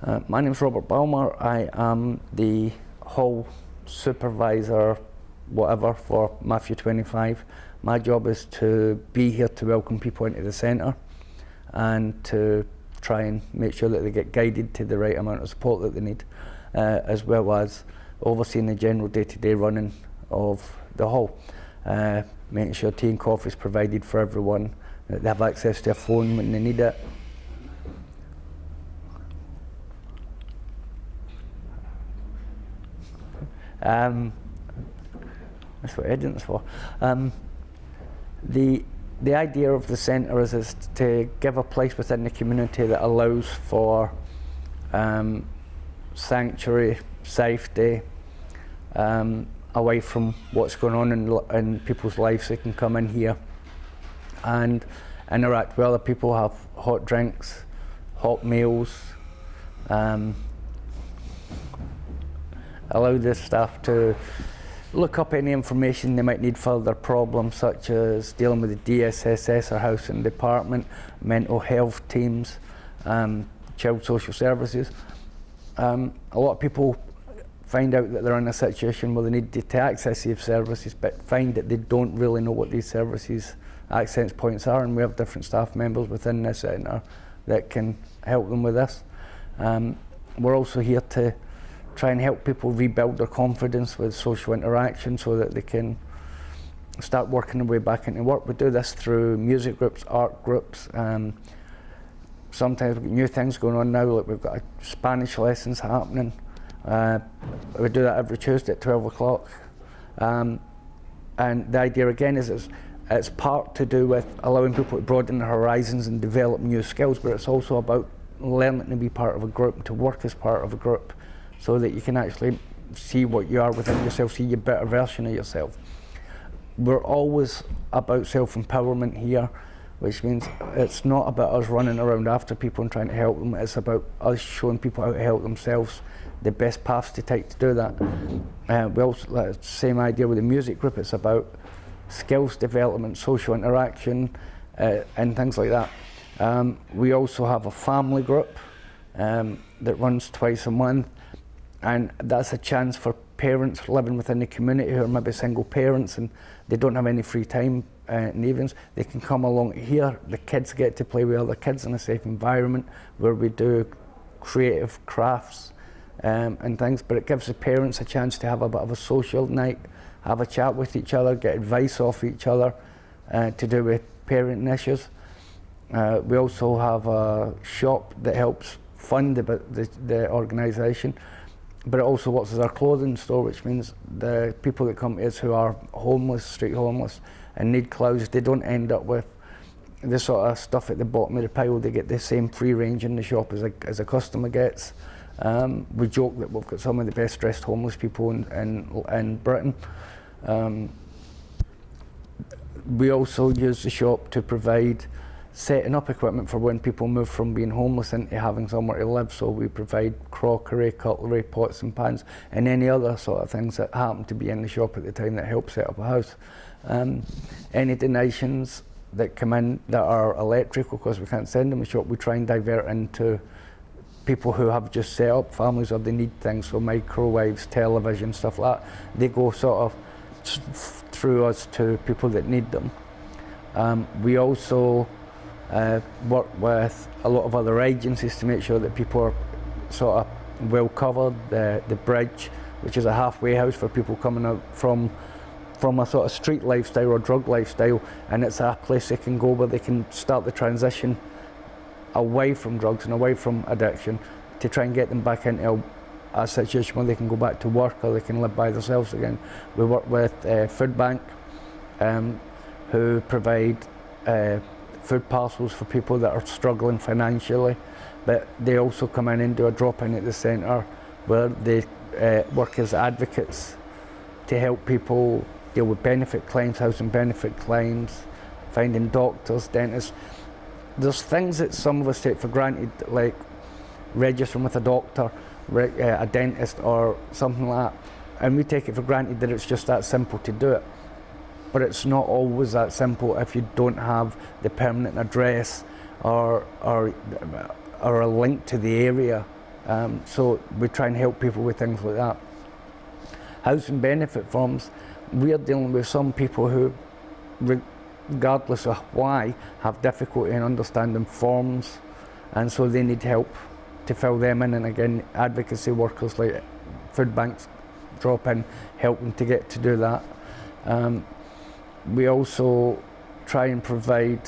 My name is Robert Balmer. I am the hall supervisor, whatever, for Matthew 25. My job is to be here to welcome people into the centre and to try and make sure that they get guided to the right amount of support that they need, as well as overseeing the general day-to-day running of the hall, making sure tea and coffee is provided for everyone, that they have access to a phone when they need it. That's what editing's for. The idea of the centre is to give a place within the community that allows for sanctuary, safety, away from what's going on in people's lives. They can come in here and interact with other people, have hot drinks, hot meals, allow the staff to look up any information they might need for their problems, such as dealing with the DSSS or housing department, mental health teams, child social services. A lot of people find out that they're in a situation where they need to access these services, but find that they don't really know what these services access points are, and we have different staff members within this centre that can help them with this. We're also here to try and help people rebuild their confidence with social interaction so that they can start working their way back into work. We do this through music groups, art groups. Sometimes we've got new things going on now, like we've got Spanish lessons happening. We do that every Tuesday at 12 o'clock. And the idea again is it's part to do with allowing people to broaden their horizons and develop new skills, but it's also about learning to be part of a group, to work as part of a group, so that you can actually see what you are within yourself, see your better version of yourself. We're always about self-empowerment here, which means it's not about us running around after people and trying to help them. It's about us showing people how to help themselves, the best paths to take to do that. We also, like, same idea with the music group. It's about skills development, social interaction, and things like that. We also have a family group that runs twice a month, and that's a chance for parents living within the community who are maybe single parents and they don't have any free time in the evenings. They can come along here. The kids get to play with other kids in a safe environment where we do creative crafts and things, but it gives the parents a chance to have a bit of a social night, have a chat with each other, get advice off each other to do with parenting issues. We also have a shop that helps fund the organisation, but it also works as our clothing store, which means the people that come to us who are homeless, street homeless, and need clothes, they don't end up with the sort of stuff at the bottom of the pile. They get the same free range in the shop as a customer gets. We joke that we've got some of the best dressed homeless people in Britain. We also use the shop to provide setting up equipment for when people move from being homeless into having somewhere to live. So we provide crockery, cutlery, pots and pans, and any other sort of things that happen to be in the shop at the time that help set up a house. Any donations that come in that are electrical, because we can't send them to the shop, we try and divert into people who have just set up families or they need things, so microwaves, television, stuff like that. They go sort of through us to people that need them. We also work with a lot of other agencies to make sure that people are sort of well covered. The Bridge, which is a halfway house for people coming out from a sort of street lifestyle or drug lifestyle, and it's a place they can go where they can start the transition away from drugs and away from addiction to try and get them back into a situation where they can go back to work or they can live by themselves again. We work with Food Bank, who provide food parcels for people that are struggling financially, but they also come in and do a drop-in at the centre where they work as advocates to help people deal with benefit claims, housing benefit claims, finding doctors, dentists. There's things that some of us take for granted, like registering with a doctor, a dentist or something like that, and we take it for granted that it's just that simple to do it. But it's not always that simple if you don't have the permanent address or a link to the area So we try and help people with things like that. Housing benefit forms, we're dealing with some people who, regardless of why, have difficulty in understanding forms, and so they need help to fill them in. And again, advocacy workers like food banks drop in, help them to get to do that. We also try and provide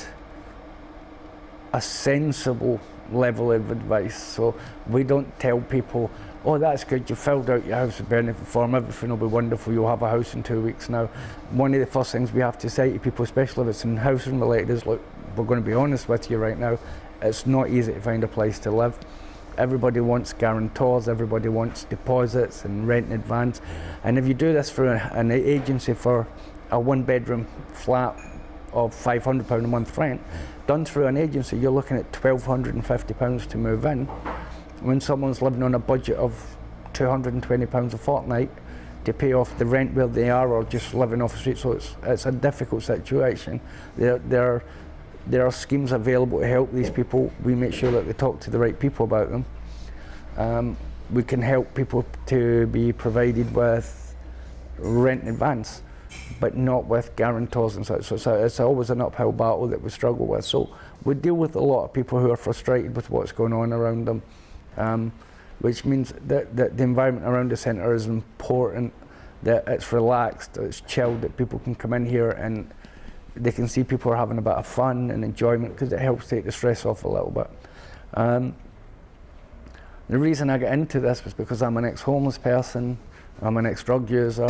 a sensible level of advice. So we don't tell people, oh, that's good, you filled out your housing benefit form, everything will be wonderful, you'll have a house in 2 weeks now. One of the first things we have to say to people, especially if it's in housing related, is, look, we're going to be honest with you right now, it's not easy to find a place to live. Everybody wants guarantors, everybody wants deposits and rent in advance. And if you do this through an agency for a one-bedroom flat of £500 a month rent, done through an agency, you're looking at £1,250 to move in. When someone's living on a budget of £220 a fortnight to pay off the rent where they are, or just living off the street, so it's a difficult situation. There are schemes available to help these people. We make sure that they talk to the right people about them. We can help people to be provided with rent in advance, but not with guarantors and such. So it's always an uphill battle that we struggle with. So we deal with a lot of people who are frustrated with what's going on around them, which means that the environment around the centre is important, that it's relaxed, that it's chilled, that people can come in here and they can see people are having a bit of fun and enjoyment, because it helps take the stress off a little bit. The reason I got into this was because I'm an ex-homeless person, I'm an ex-drug user,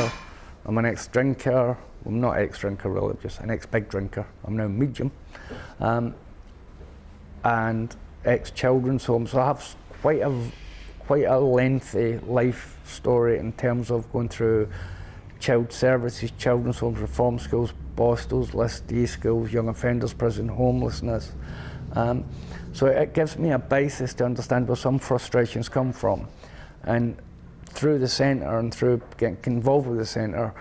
I'm an ex-drinker. Well, I'm not ex-drinker really, just an ex-big drinker. I'm now medium. And ex-children's home, so I have quite a lengthy life story in terms of going through child services, children's homes, reform schools, Bostels, List D schools, young offenders prison, homelessness. So it gives me a basis to understand where some frustrations come from. And through the centre and through getting involved with the centre,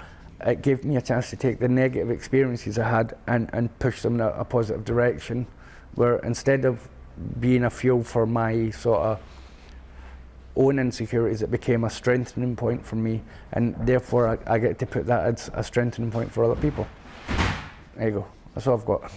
it gave me a chance to take the negative experiences I had and push them in a positive direction, where instead of being a fuel for my sort of own insecurities, it became a strengthening point for me, and therefore I get to put that as a strengthening point for other people. There you go, that's all I've got.